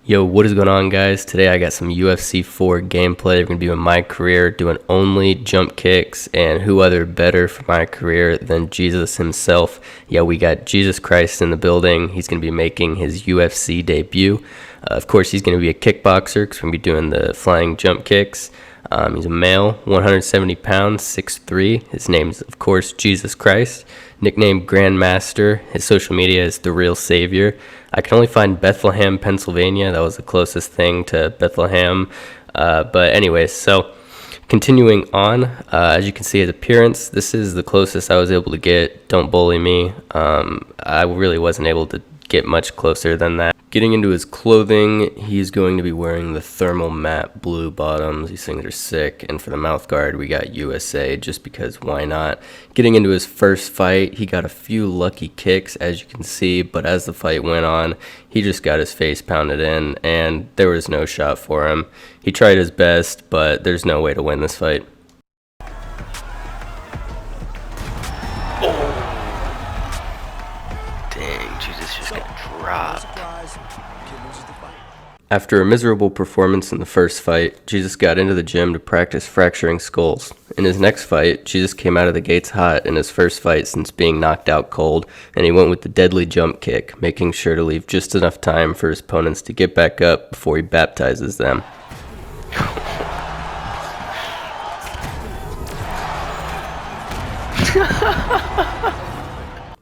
Yo, what is going on, guys? Today I got some UFC 4 gameplay. We're going to be doing my career, doing only jump kicks, and who other better for my career than Jesus himself. Yeah, we got Jesus Christ in the building. He's going to be making his UFC debut. Of course, he's going to be a kickboxer because we're going to be doing the flying jump kicks. He's a male, 170 pounds, 6'3". His name's, of course, Jesus Christ. Nicknamed Grandmaster. His social media is The Real Savior. I can only find Bethlehem, Pennsylvania. That was the closest thing to Bethlehem. But anyways, so continuing on, as you can see his appearance, this is the closest I was able to get. Don't bully me. I really wasn't able to get much closer than that. Getting into his clothing, he's going to be wearing the thermal matte blue bottoms. These things are sick. And for the mouth guard, we got USA, just because why not? Getting into his first fight, he got a few lucky kicks, as you can see, but as the fight went on, he just got his face pounded in, and there was no shot for him. He tried his best, but there's no way to win this fight. Dang, Jesus just got dropped. After a miserable performance in the first fight, Jesus got into the gym to practice fracturing skulls. In his next fight, Jesus came out of the gates hot in his first fight since being knocked out cold, and he went with the deadly jump kick, making sure to leave just enough time for his opponents to get back up before he baptizes them.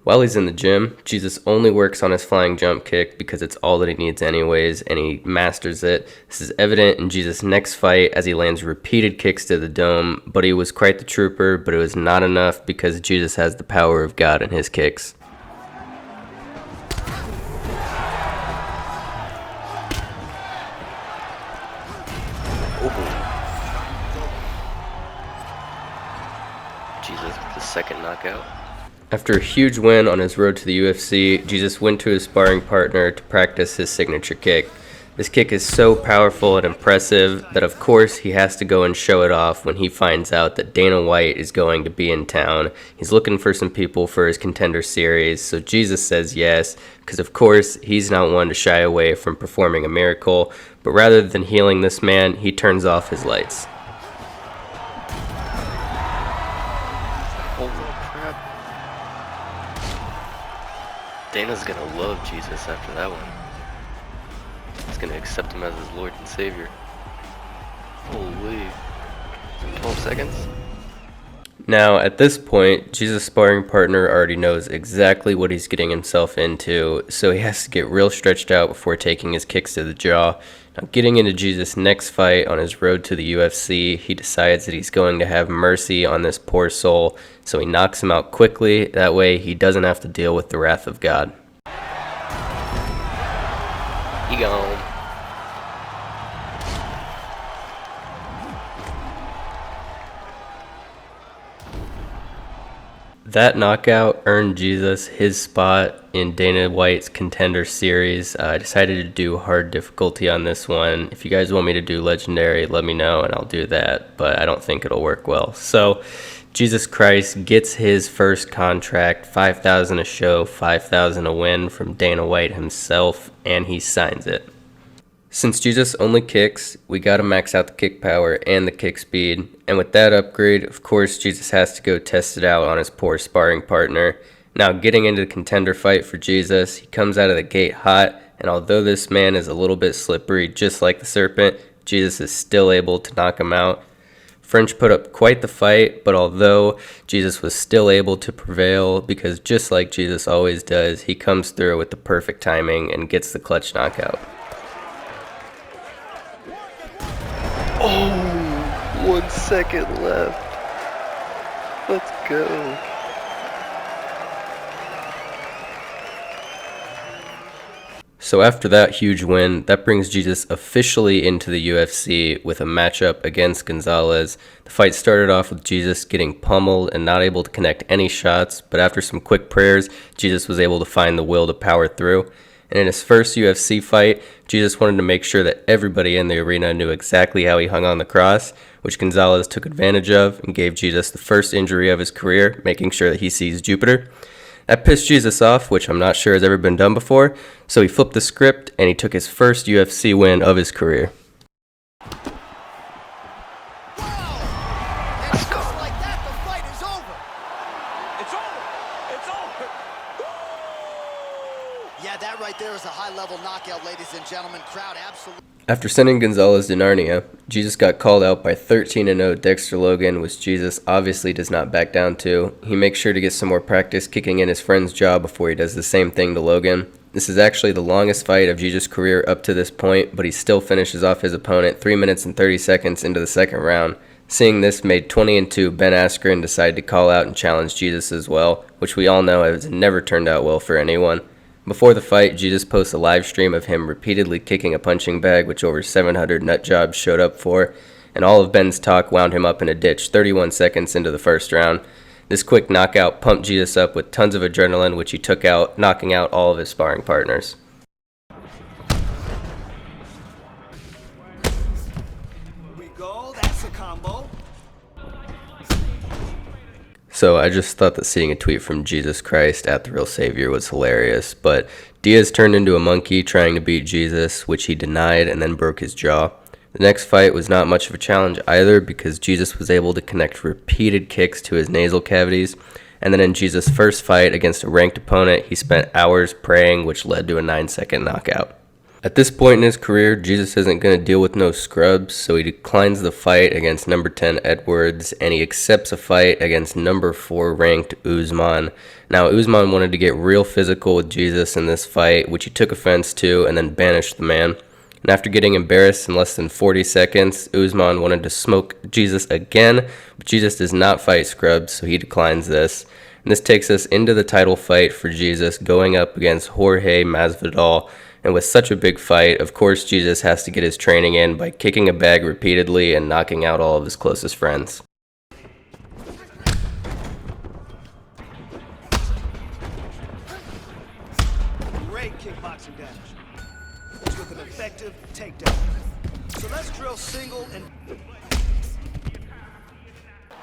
While he's in the gym, Jesus only works on his flying jump kick because it's all that he needs anyways, and he masters it. This is evident in Jesus' next fight as he lands repeated kicks to the dome, but he was quite the trooper, but it was not enough because Jesus has the power of God in his kicks. Jesus with the second knockout. After a huge win on his road to the UFC, Jesus went to his sparring partner to practice his signature kick. This kick is so powerful and impressive that of course he has to go and show it off when he finds out that Dana White is going to be in town. He's looking for some people for his Contender Series, so Jesus says yes, because of course he's not one to shy away from performing a miracle, but rather than healing this man, he turns off his lights. Dana's gonna love Jesus after that one. He's gonna accept him as his Lord and Savior. Holy. 12 seconds? Now, at this point, Jesus' sparring partner already knows exactly what he's getting himself into, so he has to get real stretched out before taking his kicks to the jaw. Now, getting into Jesus' next fight on his road to the UFC, he decides that he's going to have mercy on this poor soul, so he knocks him out quickly. That way, he doesn't have to deal with the wrath of God. He gone. That knockout earned Jesus his spot in Dana White's Contender Series. I decided to do hard difficulty on this one. If you guys want me to do legendary, let me know and I'll do that, but I don't think it'll work well. So Jesus Christ gets his first contract, $5,000 a show, $5,000 a win from Dana White himself, and he signs it. Since Jesus only kicks, we gotta max out the kick power and the kick speed, and with that upgrade, of course, Jesus has to go test it out on his poor sparring partner. Now, getting into the contender fight for Jesus, he comes out of the gate hot, and although this man is a little bit slippery, just like the serpent, Jesus is still able to knock him out. French put up quite the fight, but although Jesus was still able to prevail, because just like Jesus always does, he comes through with the perfect timing and gets the clutch knockout. Oh, 1 second left. Let's go. So after that huge win, that brings Jesus officially into the UFC with a matchup against Gonzalez. The fight started off with Jesus getting pummeled and not able to connect any shots, but after some quick prayers, Jesus was able to find the will to power through. And in his first UFC fight, Jesus wanted to make sure that everybody in the arena knew exactly how he hung on the cross, which Gonzalez took advantage of and gave Jesus the first injury of his career, making sure that he sees Jupiter. That pissed Jesus off, which I'm not sure has ever been done before, so he flipped the script and he took his first UFC win of his career. Yeah, that right there is a high-level knockout, ladies and gentlemen. Crowd absolutely. After sending Gonzalez to Narnia, Jesus got called out by 13-0 Dexter Logan, which Jesus obviously does not back down to. He makes sure to get some more practice kicking in his friend's jaw before he does the same thing to Logan. This is actually the longest fight of Jesus' career up to this point, but he still finishes off his opponent 3 minutes and 30 seconds into the second round. Seeing this made 20-2 Ben Askren decide to call out and challenge Jesus as well, which we all know has never turned out well for anyone. Before the fight, Jesus posts a live stream of him repeatedly kicking a punching bag, which over 700 nut jobs showed up for, and all of Ben's talk wound him up in a ditch 31 seconds into the first round. This quick knockout pumped Jesus up with tons of adrenaline, which he took out, knocking out all of his sparring partners. We go, that's a combo. So I just thought that seeing a tweet from Jesus Christ at the Real Savior was hilarious, but Diaz turned into a monkey trying to beat Jesus, which he denied and then broke his jaw. The next fight was not much of a challenge either because Jesus was able to connect repeated kicks to his nasal cavities, and then in Jesus' first fight against a ranked opponent, he spent hours praying, which led to a 9-second knockout. At this point in his career, Jesus isn't going to deal with no scrubs, so he declines the fight against number 10 Edwards, and he accepts a fight against number 4 ranked Usman. Now, Usman wanted to get real physical with Jesus in this fight, which he took offense to and then banished the man. And after getting embarrassed in less than 40 seconds, Usman wanted to smoke Jesus again, but Jesus does not fight scrubs, so he declines this. And this takes us into the title fight for Jesus going up against Jorge Masvidal. And with such a big fight, of course Jesus has to get his training in by kicking a bag repeatedly and knocking out all of his closest friends. Great kickboxing damage with an effective takedown. So let's drill single and...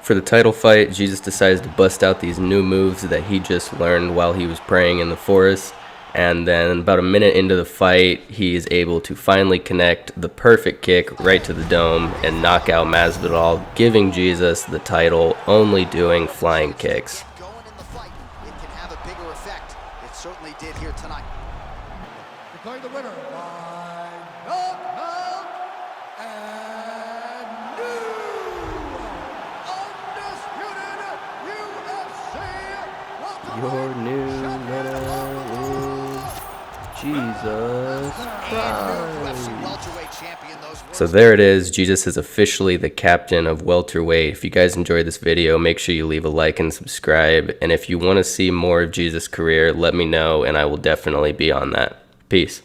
For the title fight, Jesus decides to bust out these new moves that he just learned while he was praying in the forest. And then about a minute into the fight, he is able to finally connect the perfect kick right to the dome and knock out Masvidal, giving Jesus the title, only doing flying kicks. Going in the fight, it can have a bigger effect. It certainly did here tonight. Declaring the winner by knockout and new undisputed UFC Your new winner is Jesus Christ. So there it is. Jesus is officially the captain of welterweight. If you guys enjoyed this video, make sure you leave a like and subscribe. And if you want to see more of Jesus' career, let me know and I will definitely be on that. Peace.